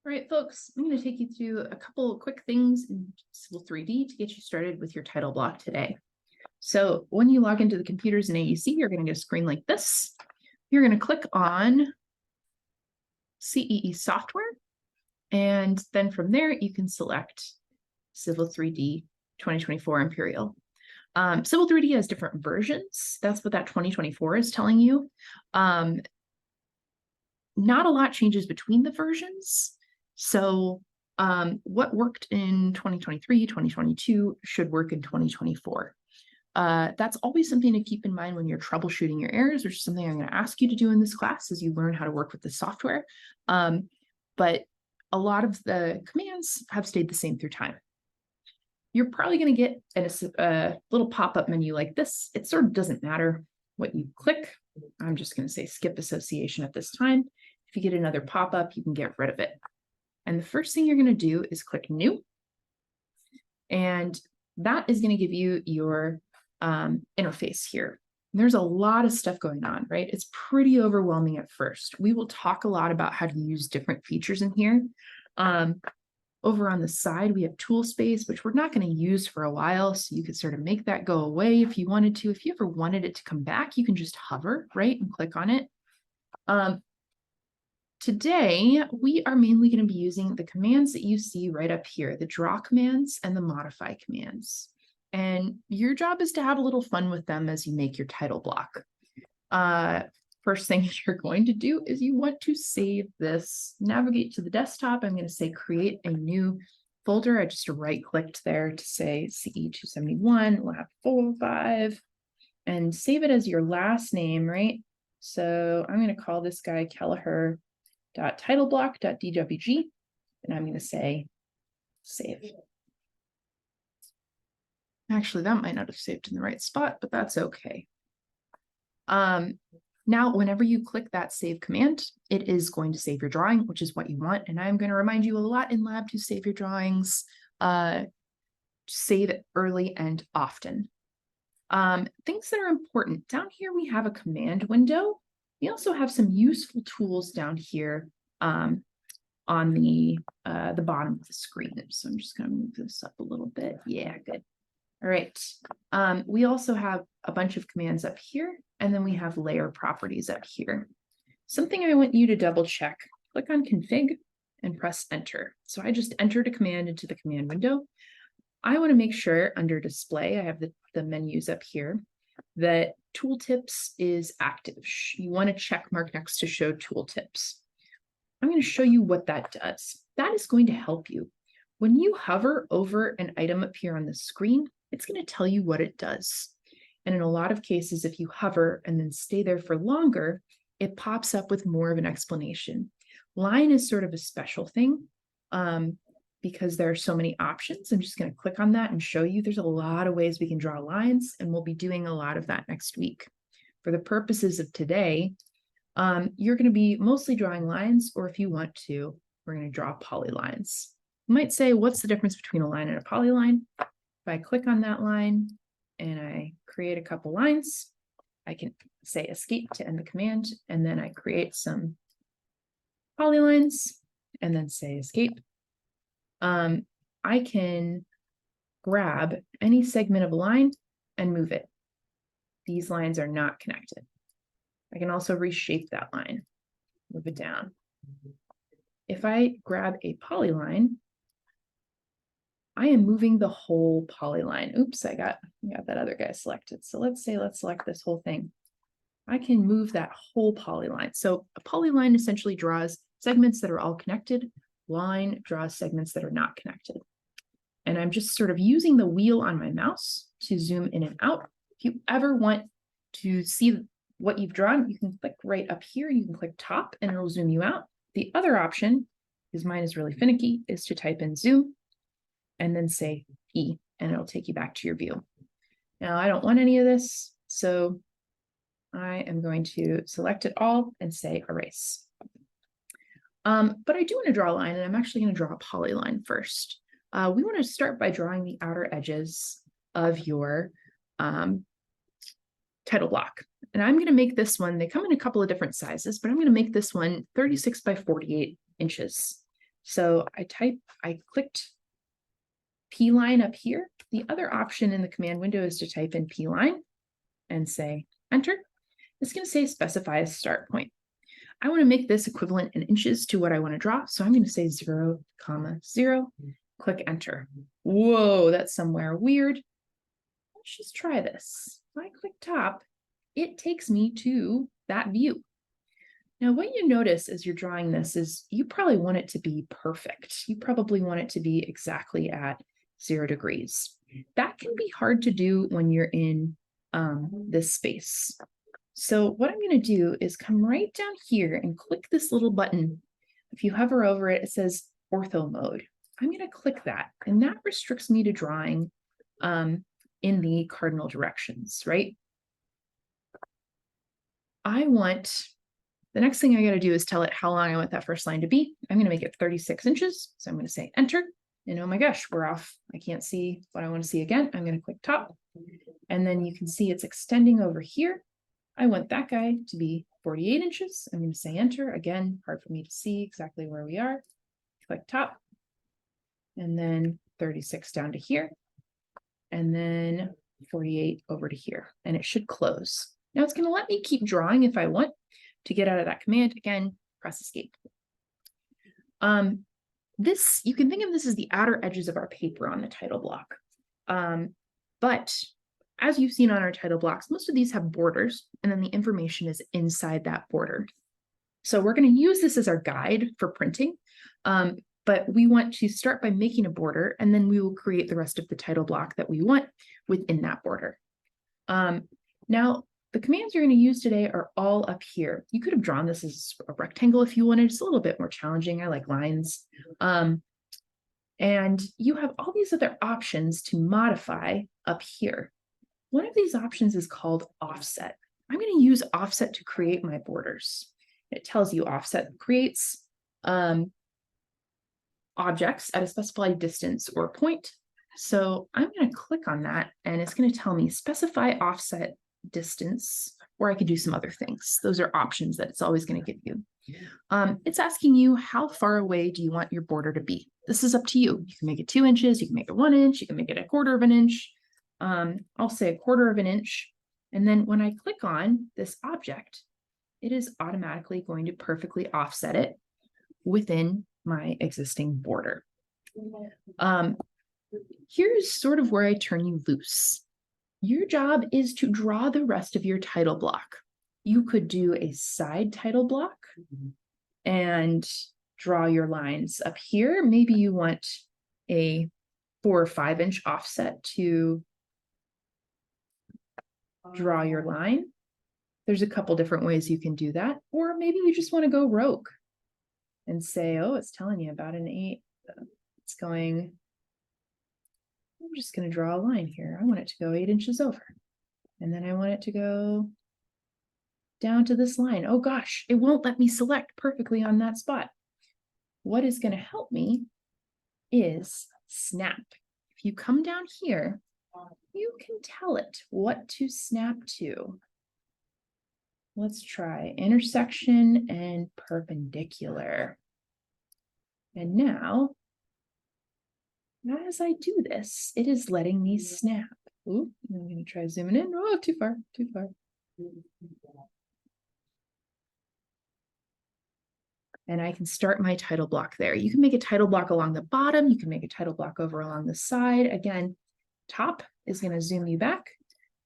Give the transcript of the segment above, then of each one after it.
All right, folks, I'm going to take you through a couple of quick things in Civil3D to get you started with your title block today. So when you log into the computers in AEC, you're going to get a screen like this. You're going to click on CEE software, and then from there, you can select Civil3D 2024 Imperial. Civil3D has different versions. That's what that 2024 is telling you. Not a lot changes between the versions. So what worked in 2023, 2022 should work in 2024. That's always something to keep in mind when you're troubleshooting your errors, which is something I'm going to ask you to do in this class as you learn how to work with the software. But a lot of the commands have stayed the same through time. You're probably going to get a little pop-up menu like this. It sort of doesn't matter what you click. I'm just going to say skip association at this time. If you get another pop-up, you can get rid of it. And the first thing you're going to do is click New. And that is going to give you your interface here. And there's a lot of stuff going on, right? It's pretty overwhelming at first. We will talk a lot about how to use different features in here. Over on the side, we have tool space, which we're not going to use for a while. So you could sort of make that go away if you wanted to. If you ever wanted it to come back, you can just hover, right, and click on it. Today, we are mainly going to be using the commands that you see right up here, the draw commands and the modify commands. And your job is to have a little fun with them as you make your title block. First thing you're going to do is you want to save this. Navigate to the desktop. I'm going to say create a new folder. I just right-clicked there to say CE271, lab 405, and save it as your last name, right? So I'm going to call this guy Kelleher.titleBlock.dwg, and I'm going to say save. Actually, that might not have saved in the right spot, but that's okay. Now, whenever you click that save command, it is going to save your drawing, which is what you want. And I'm going to remind you a lot in lab to save your drawings, save it early and often. Things that are important. Down here, we have a command window. We also have some useful tools down here on the bottom of the screen. So I'm just going to move this up a little bit. Yeah, good. All right. We also have a bunch of commands up here, and then we have layer properties up here. Something I want you to double check. Click on config and press enter. So I just entered a command into the command window. I want to make sure under display, I have the menus up here, that tooltips is active. You want to check mark next to show tooltips. I'm going to show you what that does. That is going to help you. When you hover over an item up here on the screen, it's going to tell you what it does. And in a lot of cases, if you hover and then stay there for longer, it pops up with more of an explanation. Line is sort of a special thing because there are so many options. I'm just going to click on that and show you there's a lot of ways we can draw lines, and we'll be doing a lot of that next week. For the purposes of today, you're going to be mostly drawing lines, or if you want to, we're going to draw polylines. You might say, what's the difference between a line and a polyline? If I click on that line and I create a couple lines, I can say escape to end the command, and then I create some polylines and then say escape. I can grab any segment of a line and move it. These lines are not connected. I can also reshape that line, move it down. If I grab a polyline, I am moving the whole polyline. Oops, I got that other guy selected. So let's select this whole thing. I can move that whole polyline. So a polyline essentially draws segments that are all connected. Line draws segments that are not connected. And I'm just sort of using the wheel on my mouse to zoom in and out. If you ever want to see what you've drawn, you can click right up here. You can click top and it'll zoom you out. The other option, because mine is really finicky, is to type in zoom and then say E, and it'll take you back to your view. Now, I don't want any of this, so I am going to select it all and say erase. But I do want to draw a line, and I'm actually going to draw a polyline first. We want to start by drawing the outer edges of your title block. And I'm going to make this one, they come in a couple of different sizes, but I'm going to make this one 36 by 48 inches. So I clicked P line up here. The other option in the command window is to type in P line and say enter. It's going to say specify a start point. I want to make this equivalent in inches to what I want to draw. So I'm going to say 0, 0, click enter. Whoa, that's somewhere weird. Let's just try this. If I click top, it takes me to that view. Now, what you notice as you're drawing this is you probably want it to be perfect. You probably want it to be exactly at 0 degrees. That can be hard to do when you're in this space. So what I'm going to do is come right down here and click this little button. If you hover over it, it says ortho mode. I'm going to click that, and that restricts me to drawing in the cardinal directions, right? The next thing I got to do is tell it how long I want that first line to be. I'm going to make it 36 inches. So I'm going to say enter. And oh my gosh, we're off. I can't see what I want to see again. I'm going to click top. And then you can see it's extending over here. I want that guy to be 48 inches. I'm going to say enter. Again, hard for me to see exactly where we are. Click top. And then 36 down to here. And then 48 over to here. And it should close. Now it's going to let me keep drawing if I want. To get out of that command, again, press escape. You can think of this as the outer edges of our paper on the title block. But as you've seen on our title blocks, most of these have borders, and then the information is inside that border. So we're going to use this as our guide for printing, but we want to start by making a border, and then we will create the rest of the title block that we want within that border. Now, the commands you're going to use today are all up here. You could have drawn this as a rectangle if you wanted. It's a little bit more challenging. I like lines. And you have all these other options to modify up here. One of these options is called offset. I'm going to use offset to create my borders. It tells you offset creates objects at a specified distance or point. So I'm going to click on that, and it's going to tell me specify offset distance, or I could do some other things. Those are options that it's always going to give you. It's asking you how far away do you want your border to be. This is up to you. You can make it 2 inches, you can make it 1 inch, you can make it 1/4 of an inch. I'll say 1/4 of an inch. And then when I click on this object, it is automatically going to perfectly offset it within my existing border. Here's sort of where I turn you loose. Your job is to draw the rest of your title block. You could do a side title block and draw your lines up here. Maybe you want a 4 or 5 inch offset to draw your line. There's a couple different ways you can do that. Or maybe you just want to go rogue and say, oh, it's telling you about an 8. It's going, I'm just going to draw a line here. I want it to go 8 inches over. And then I want it to go down to this line. Oh gosh, it won't let me select perfectly on that spot. What is going to help me is snap. If you come down here, you can tell it what to snap to. Let's try intersection and perpendicular. And now, as I do this, it is letting me snap. Ooh, I'm going to try zooming in. Oh, too far, too far. And I can start my title block there. You can make a title block along the bottom. You can make a title block over along the side. Again, top is going to zoom you back.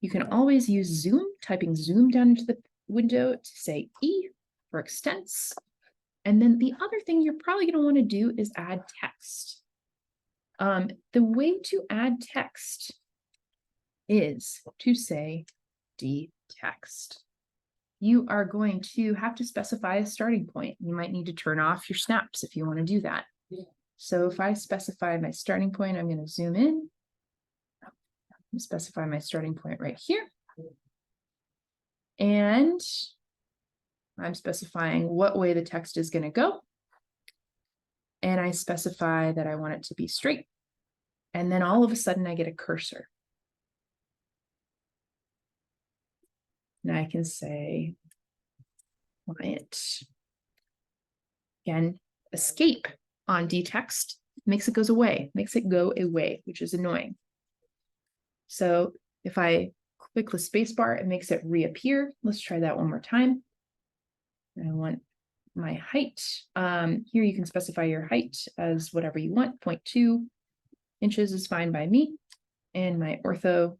You can always use zoom, typing zoom down into the window to say E for extents. And then the other thing you're probably going to want to do is add text. The way to add text is to say D-text. You are going to have to specify a starting point. You might need to turn off your snaps if you want to do that. So if I specify my starting point, I'm going to zoom in. Specify my starting point right here. And I'm specifying what way the text is going to go. And I specify that I want it to be straight. And then all of a sudden I get a cursor. And I can say, client. Again, escape on dtext, makes it go away, which is annoying. So if I click the space bar, it makes it reappear. Let's try that one more time. I want my height. Here you can specify your height as whatever you want. 0.2 inches is fine by me. And my ortho,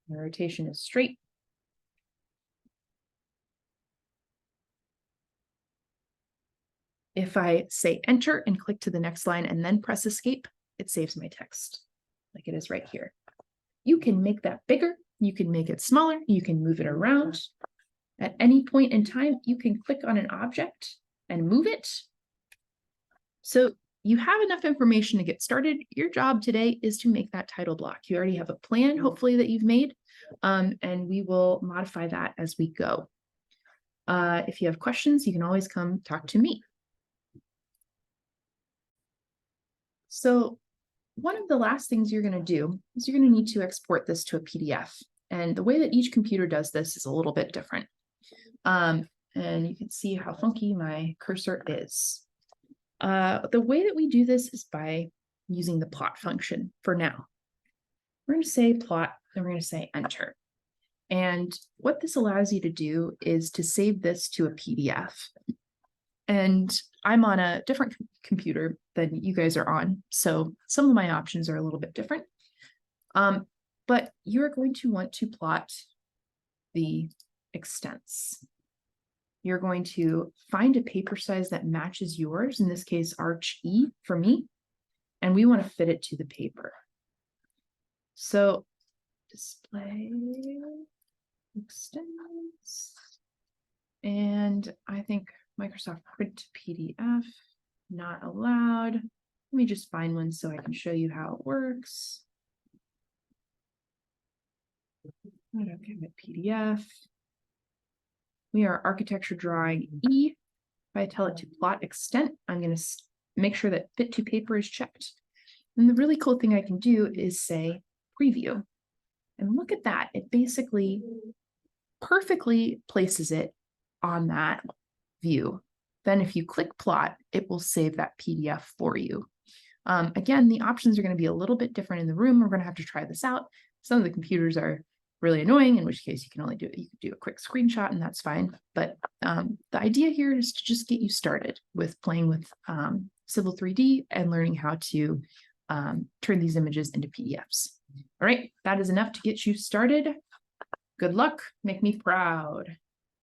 my rotation is straight. If I say enter and click to the next line and then press escape, it saves my text like it is right here. You can make that bigger. You can make it smaller. You can move it around. At any point in time, you can click on an object and move it. So you have enough information to get started. Your job today is to make that title block. You already have a plan, hopefully, that you've made, and we will modify that as we go. If you have questions, you can always come talk to me. So one of the last things you're going to do is you're going to need to export this to a PDF. And the way that each computer does this is a little bit different. And you can see how funky my cursor is. The way that we do this is by using the plot function for now. We're going to say plot, and we're going to say enter. And what this allows you to do is to save this to a PDF. And I'm on a different computer than you guys are on, so some of my options are a little bit different. But you're going to want to plot the extents. You're going to find a paper size that matches yours, in this case, Arch E for me, and we want to fit it to the paper. So display extents, and I think Microsoft Print to PDF, not allowed. Let me just find one so I can show you how it works. Okay, PDF. We are architecture drawing E. If I tell it to plot extent, I'm going to make sure that fit to paper is checked. And the really cool thing I can do is say preview. And look at that. It basically perfectly places it on that view. Then if you click plot, it will save that PDF for you. Again, the options are going to be a little bit different in the room. We're going to have to try this out. Some of the computers are really annoying, in which case you can only do it. You can do a quick screenshot and that's fine. But the idea here is to just get you started with playing with Civil3D and learning how to turn these images into PDFs. All right, that is enough to get you started. Good luck. Make me proud.